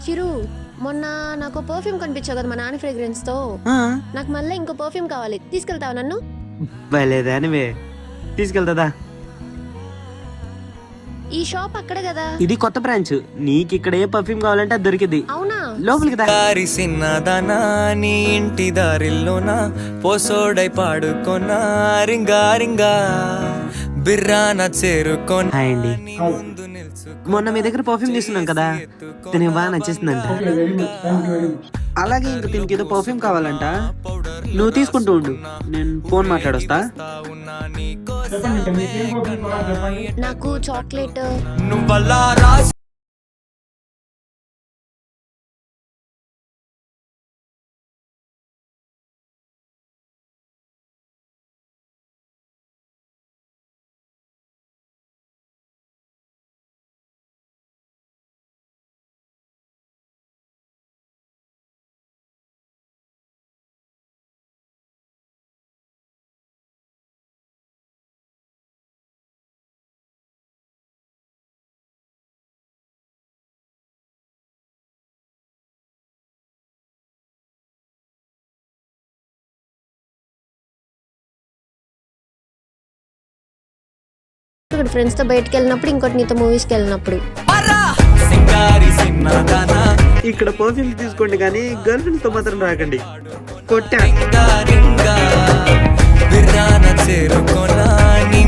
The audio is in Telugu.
చిరు, మొన్న నాకు పర్ఫ్యూమ్ కనిపించావు కదా మా నాన్న ఫ్రేగ్రెన్స్ తో. నాకు మళ్ళీ ఇంకో పర్ఫ్యూమ్ కావాలి, తీసుకెళ్తావా నన్ను? భలేదానివే, తీసుకెళ్తాదా? ఈ షాప్ అక్కడే కదా. ఇది కొత్త బ్రాంచ్, నీకు ఇక్కడ ఏ పర్ఫ్యూమ్ కావాలంటే అది దొరికింది. అవునా? లోపలికి దా. దారి సిన్నదానా నీ ఇంటి దారిల్లోనా పోసోడై పాడుకోనా రింగా రింగా బిర్రాన చేరుకోనా. హాయ్ అండి, ముందు నిల్చుకో మొన్న మీ దగ్గర పర్ఫ్యూమ్ తీసుకున్నాం కదా, తినకి బాగా నచ్చేసిందంట. అలాగే ఇంక దీనికి ఏదో పర్ఫ్యూమ్ కావాలంట, నువ్వు తీసుకుంటూ ఉండు, నేను ఫోన్ మాట్లాడొస్తా. ఉన్నా నీకో నాకు చాక్లెట్. నువ్వల్లా రాసి ఫ్రెండ్స్ తో బయటకు వెళ్ళినప్పుడు, ఇంకోటి నీతో మూవీస్కి వెళ్ళినప్పుడు. సింగారి సిన్నదానా ఇక్కడ పర్ఫ్యూమ్ తీసుకోండి కానీ గర్ల్ ఫ్రెండ్స్ తో మాత్రం రాకండి. కొట్టా. రింగా రింగా బిర్రాన చేరుకోనా నీ